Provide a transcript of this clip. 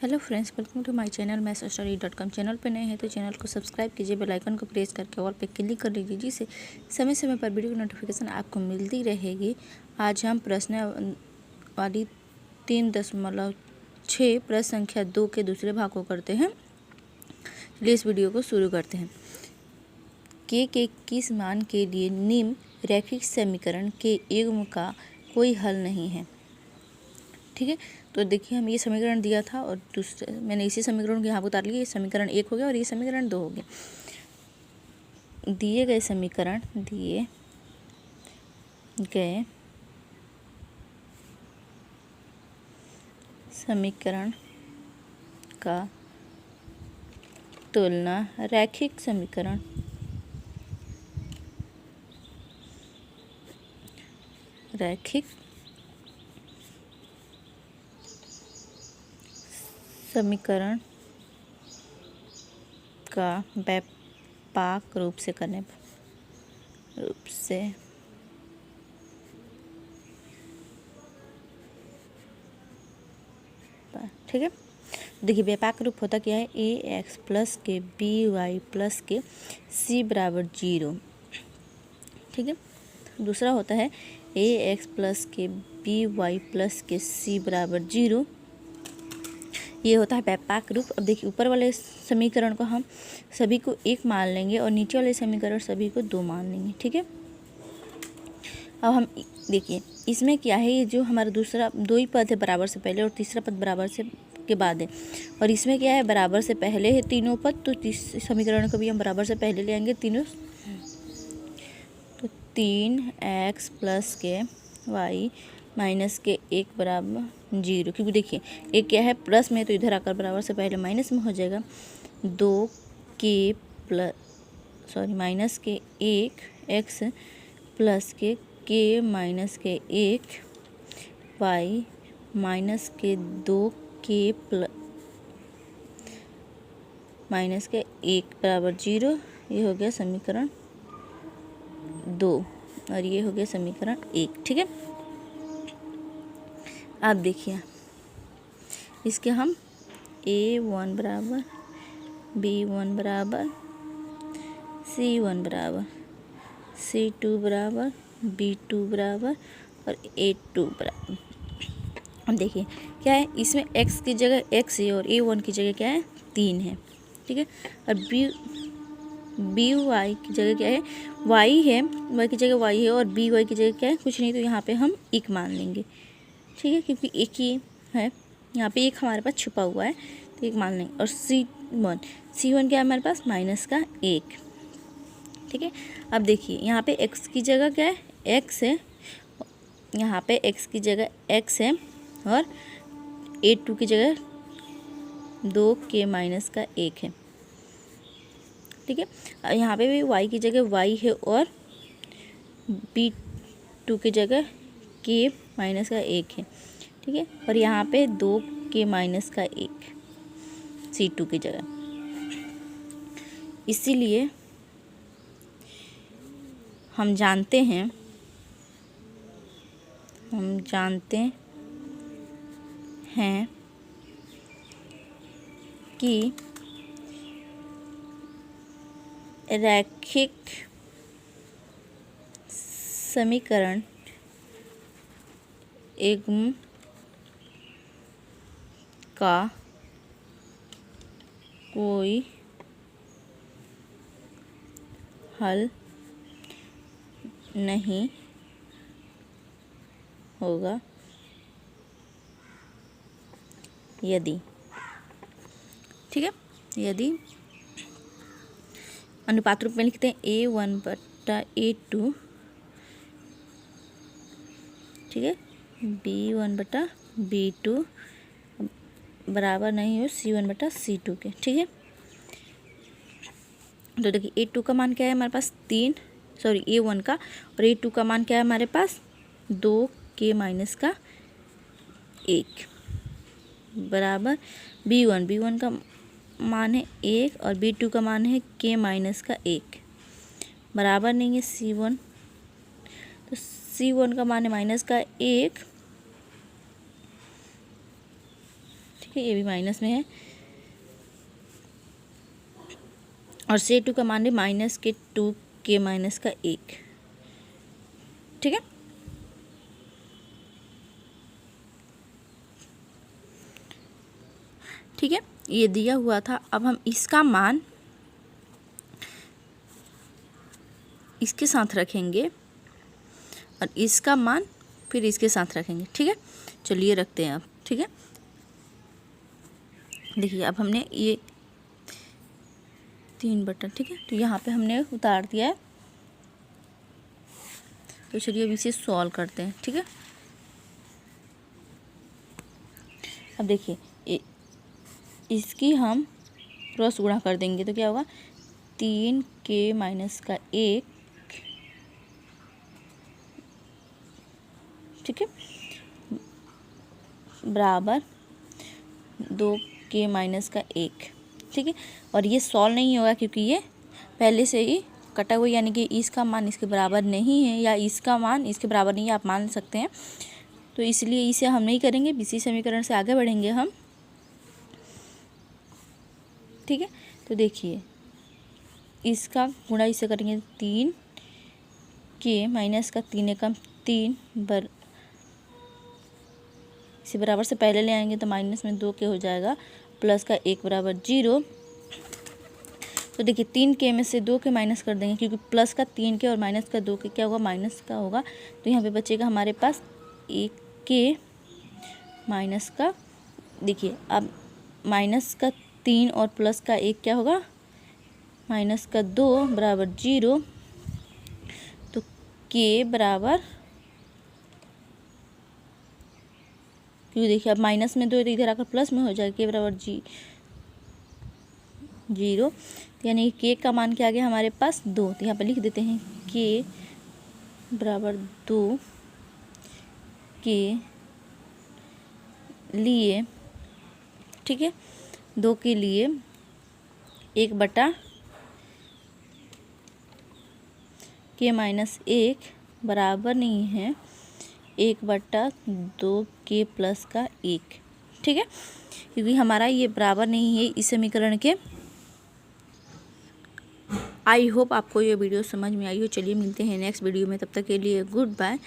Hello friends, welcome to my channel mathsstudy.com। Channel पर नए हैं तो चैनल को सब्सक्राइब कीजिए, बेल आइकन को प्रेस करके ऑल पे क्लिक कर लीजिए, जिससे समय समय पर वीडियो की नोटिफिकेशन आपको मिलती रहेगी। आज हम प्रश्न वाली 3.6 प्रश्न संख्या 2 के दूसरे भाग को करते हैं। चलिए इस वीडियो को शुरू करते हैं। के किस मान के लिए निम्न रैखिक समीकरण के युग्म का कोई हल नहीं है। ठीक है, तो देखिए हम ये समीकरण दिया था और दूसरे मैंने इसी समीकरण को यहाँ पर उतार लिया। ये समीकरण 1 हो गया और ये समीकरण 2 हो गया। दिए गए समीकरण का तुलना रैखिक समीकरण का व्यापक रूप से ठीक है। देखिए व्यापक रूप होता क्या है, ए एक्स प्लस के बी वाई प्लस के सी बराबर 0। ठीक है। दूसरा होता है ए एक्स प्लस के बी वाई प्लस के सी बराबर 0। ये होता है व्यापक रूप। अब देखिए ऊपर वाले समीकरण को हम सभी को 1 मान लेंगे और नीचे वाले समीकरण सभी को 2 मान लेंगे। ठीक है। अब हम देखिए इसमें क्या है, ये जो हमारा दूसरा 2 ही पद है बराबर से पहले और तीसरा पद बराबर से के बाद है, और इसमें क्या है बराबर से पहले है तीनों पद, तो समीकरण को भी हम बराबर से पहले ले आएंगे तीनों। तो 3x प्लस के y माइनस के 1 बराबर 0, क्योंकि देखिए एक क्या है प्लस में, तो इधर आकर बराबर से पहले माइनस में हो जाएगा। 2k माइनस के 1x प्लस के k माइनस के 1 y माइनस के 2k माइनस के 1 बराबर 0। ये हो गया समीकरण 2 और ये हो गया समीकरण 1। ठीक है। आप देखिए इसके हम a1 बराबर b1 बराबर c1 बराबर c2 बराबर b2 बराबर और a2 बराबर। अब देखिए क्या है, इसमें x की जगह x है और a1 की जगह क्या है 3 है। ठीक है। और बी वाई की जगह क्या है, y है, y की जगह y है, और बी वाई की जगह क्या है कुछ नहीं, तो यहाँ पे हम 1 मान लेंगे। ठीक है, क्योंकि एक ही है, यहाँ पे एक हमारे पास छुपा हुआ है तो 1 मान लेंगे। और c1 क्या है हमारे पास माइनस का 1। ठीक है। अब देखिए यहाँ पे x की जगह क्या है x है, यहाँ पे x की जगह x है और a2 की जगह 2k माइनस का 1 है। ठीक है। यहाँ पे भी y की जगह y है और b2 की जगह k माइनस का 1 है। ठीक है। और यहाँ पे 2k माइनस का 1 c2 की जगह। इसीलिए हम जानते हैं कि रैखिक समीकरण युग्म का कोई हल नहीं होगा यदि, ठीक है, यदि अनुपात रूप में लिखते हैं a1 बटा a2, ठीक है, b1 बटा b2 बराबर नहीं हो c1 बटा c2 के। ठीक है। तो देखिए a2 का मान क्या है हमारे पास a1 का, और a2 का मान क्या है हमारे पास 2k माइनस का 1 बराबर b1 का मान है 1 और b2 का मान है k माइनस का 1 बराबर नहीं है c1, तो c1 का मान है माइनस का 1, ठीक है, ये भी माइनस में है। और C2 का मान है माइनस के 2 के माइनस का 1। ठीक है, ठीक है, ये दिया हुआ था। अब हम इसका मान इसके साथ रखेंगे और इसका मान फिर इसके साथ रखेंगे। ठीक है, चलिए रखते हैं अब। ठीक है, देखिए अब हमने ये 3 बटन, ठीक है, तो यहाँ पे हमने उतार दिया है। तो चलिए अब इसे सॉल्व करते हैं। ठीक है, अब देखिए इसकी हम क्रॉस गुणा कर देंगे तो क्या होगा, 3 के माइनस का 1, ठीक है, बराबर 2 के माइनस का 1। ठीक है, और ये सॉल्व नहीं होगा क्योंकि ये पहले से ही कटा हुआ, यानी कि इसका मान इसके बराबर नहीं है या इसका मान इसके बराबर नहीं है, आप मान सकते हैं। तो इसलिए इसे हम नहीं करेंगे, इसी समीकरण से आगे बढ़ेंगे हम। ठीक है, तो देखिए इसका गुणा इससे करेंगे, 3 के माइनस का 3 एकम 3 इसे बराबर से पहले ले आएंगे तो माइनस में 2 के हो जाएगा, प्लस का 1 बराबर 0। तो देखिए 3 के में से 2 के माइनस कर देंगे क्योंकि प्लस का 3 के और माइनस का 2 के क्या होगा, माइनस का होगा। तो यहाँ पे बचेगा हमारे पास 1 के माइनस का, देखिए अब माइनस का 3 और प्लस का 1 क्या होगा, माइनस का 2 बराबर 0। तो के बराबर, क्योंकि देखिए अब माइनस में 2 इधर आकर प्लस में हो जाएगा, के बराबर 0, यानी के का मान क्या आ गया हमारे पास 2। तो यहाँ पे लिख देते हैं के बराबर 2 के लिए, ठीक है, 2 के लिए 1 बटा के माइनस 1 बराबर नहीं है 1 बटा 2 के प्लस का 1। ठीक है, क्योंकि हमारा ये बराबर नहीं है इस समीकरण के। आई होप आपको ये वीडियो समझ में आई हो। चलिए मिलते हैं नेक्स्ट वीडियो में, तब तक के लिए गुड बाय।